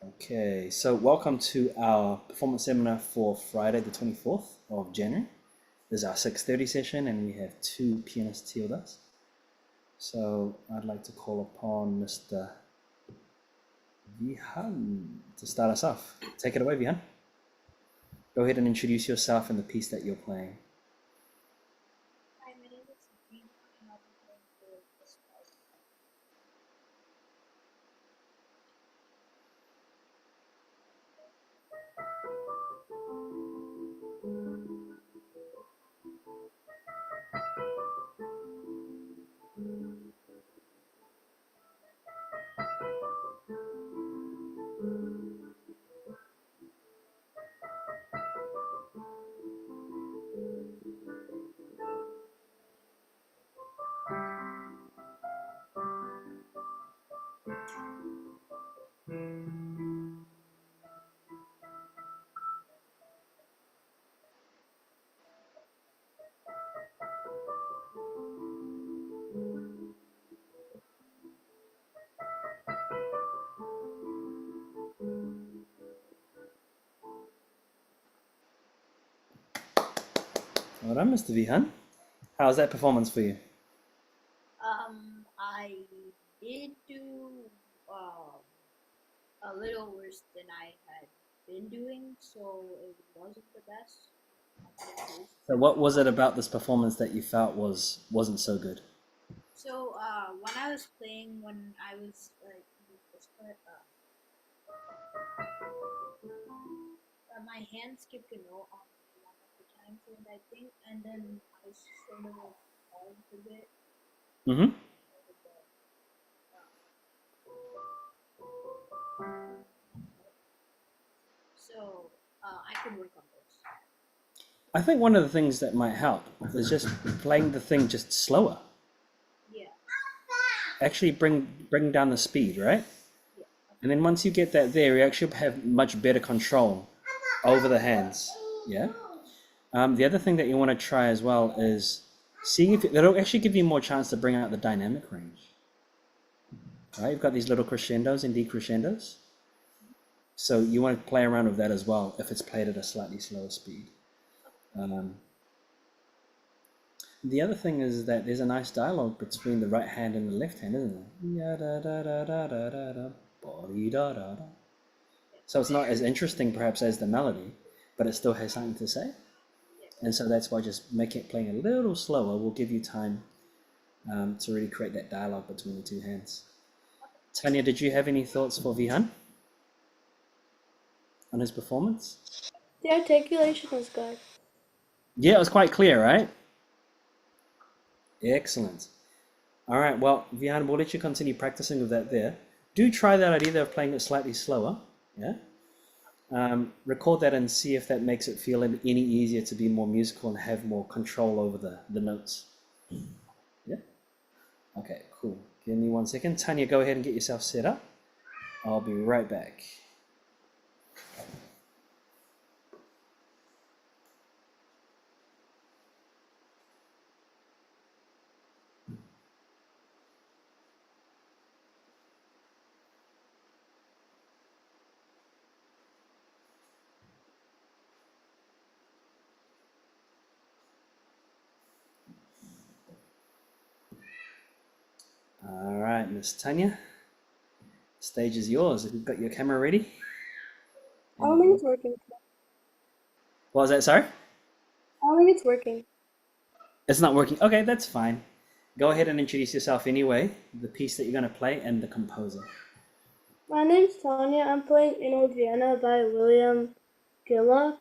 Okay, so welcome to our performance seminar for Friday, the 24th of January. This is our 6:30 session, and we have two pianists here with us. So I'd like to call upon Mr. Vihan to start us off. Take it away, Vihan. Go ahead and introduce yourself and the piece that you're playing. Hi, my name is Sabrina, and I'll be playing for this part. All right, Mr. Vihan. How's that performance for you? I did do a little worse than I had been doing, so it wasn't the best. I could improve. So what was it about this performance that you felt wasn't so good? So when I was playing, when I was like this part, my hand skipped a note on one of the times, and I think, and then I sort of like paused a bit. Mm-hmm. So I could work on this. I think one of the things that might help is just playing the thing just slower. Yeah, Actually bring down the speed, right? yeah, And then once you get that there, you actually have much better control over the hands. Yeah. The other thing that you want to try as well is seeing if that'll actually give you more chance to bring out the dynamic range. Right? You've got these little crescendos and decrescendos. So you want to play around with that as well if it's played at a slightly slower speed. The other thing is that there's a nice dialogue between the right hand and the left hand, isn't there? So it's not as interesting perhaps as the melody, but it still has something to say. yeah. And so that's why just make it playing a little slower will give you time to really create that dialogue between the two hands. Tanya, did you have any thoughts for Vihan on his performance? The articulation was good. Yeah, it was quite clear, right? Excellent. All right, well, Vihan, we'll let you continue practicing with that there. Do try that idea of playing it slightly slower, yeah? Record that and see if that makes it feel any easier to be more musical and have more control over the notes. Yeah? Okay, cool. Give me 1 second. Tanya, go ahead and get yourself set up. I'll be right back. All right, Miss Tanya, stage is yours. If you've got your camera ready. I don't think it's working. What was that, sorry? I don't think it's working. It's not working. Okay, that's fine. Go ahead and introduce yourself anyway, the piece that you're going to play, and the composer. My name's Tanya. I'm playing In Old Vienna by William Gillock.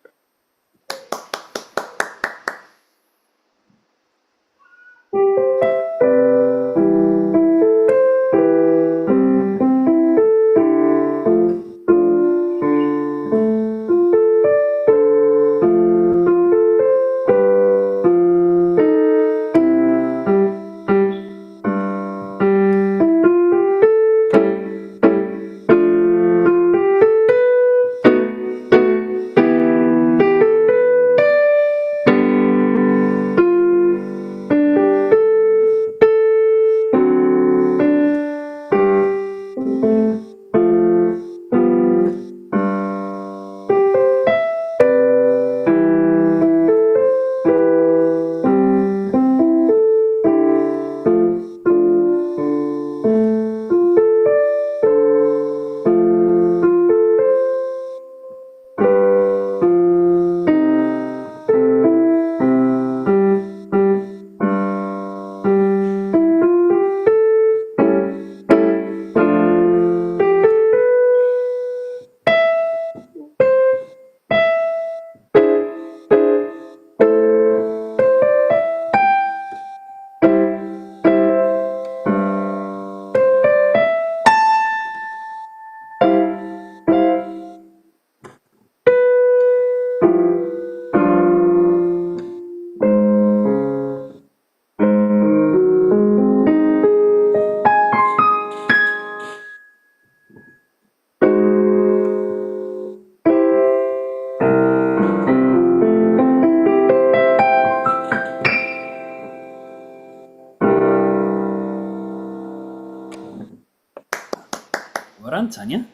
Well done, Tanya.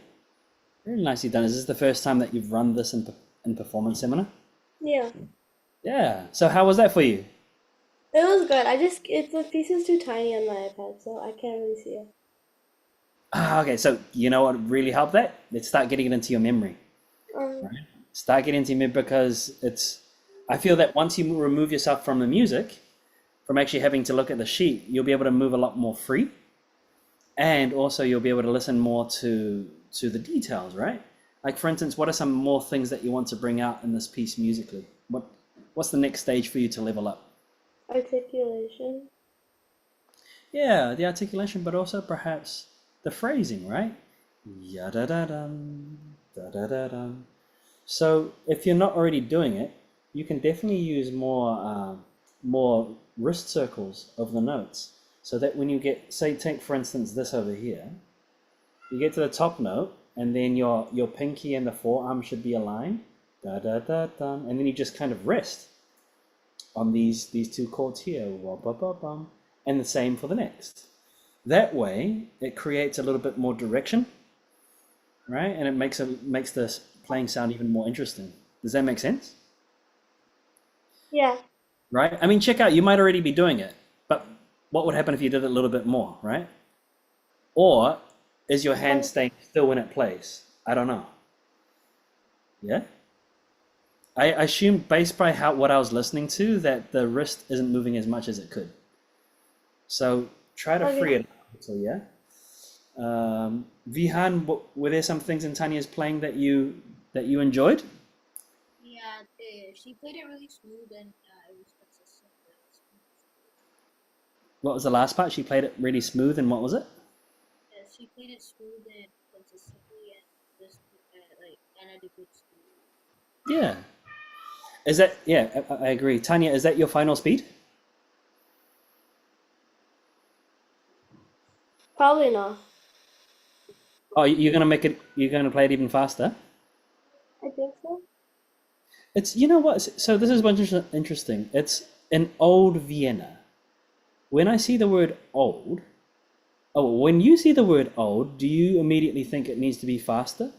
Very nicely done. Is this the first time that you've run this in performance seminar? Yeah. Yeah. So how was that for you? It was good. The piece is too tiny on my iPad, so I can't really see it. Okay, so you know what really helped that? Let's start getting it into your memory. Um, Start getting into your memory because I feel that once you remove yourself from the music, from actually having to look at the sheet, you'll be able to move a lot more free. And also you'll be able to listen more to the details, right? Like for instance, what are some more things that you want to bring out in this piece musically? What's the next stage for you to level up? articulation. Yeah, the articulation, but also perhaps the phrasing, right? Yada da dum, da da da dum. So if you're not already doing it, you can definitely use more wrist circles of the notes, so that when you get, say, take for instance this over here, you get to the top note, and then your pinky and the forearm should be aligned, da da da dum, and then you just kind of rest on these two chords here, wah, ba, ba, bum, and the same for the next. That way, it creates a little bit more direction, right? And it makes this playing sound even more interesting. Does that make sense? Yeah. Right? I mean, check out, you might already be doing it, but what would happen if you did it a little bit more, right? Or is your hand staying still when it plays? I don't know. Yeah? I assume based by what I was listening to that the wrist isn't moving as much as it could. So try to free it up. So yeah. Vihan, were there some things in Tanya's playing that you enjoyed? Yeah, she played it really smooth and it was consistent. What was the last part? She played it really smooth, and what was it? Yeah, she played it smooth and consistently and just and at a good speed. Yeah. Is that, yeah, I agree. Tanya, is that your final speed? Probably not. Oh, you're gonna play it even faster? I think so. It's, you know what? So this is what's interesting. It's an old Vienna. When I see the word old, when you see the word old, do you immediately think it needs to be faster?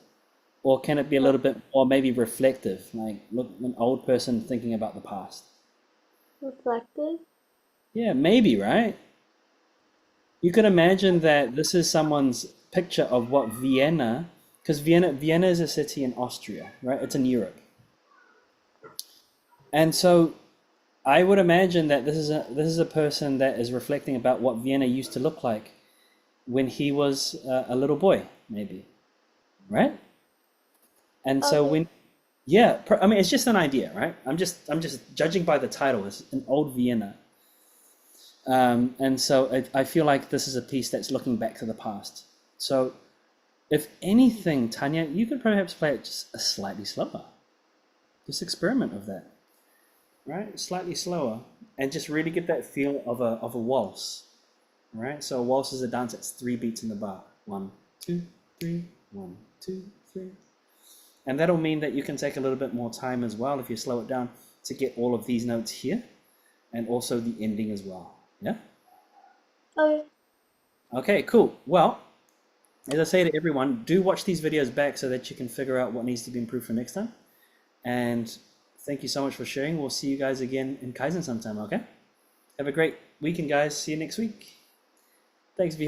Or can it be a little bit more maybe reflective, like look, an old person thinking about the past? Reflective. Yeah, maybe, right? You could imagine that this is someone's picture of what Vienna, because Vienna is a city in Austria, right? It's in Europe. And so I would imagine that this is a person that is reflecting about what Vienna used to look like when he was a little boy, maybe, right? And so yeah, I mean, it's just an idea, right? I'm just judging by the title. It's an old Vienna, and so I feel like this is a piece that's looking back to the past. So, if anything, Tanya, you could perhaps play it just a slightly slower. Just experiment with that, right? Slightly slower, and just really get that feel of a waltz, right? So a waltz is a dance that's 3 beats in the bar. 1, 2, 3, 1, 2, 3. And that'll mean that you can take a little bit more time as well if you slow it down to get all of these notes here and also the ending as well. Yeah? Okay. Okay, cool. Well, as I say to everyone, do watch these videos back so that you can figure out what needs to be improved for next time. And thank you so much for sharing. We'll see you guys again in Kaizen sometime, okay? Have a great weekend, guys. See you next week. Thanks, Vihan.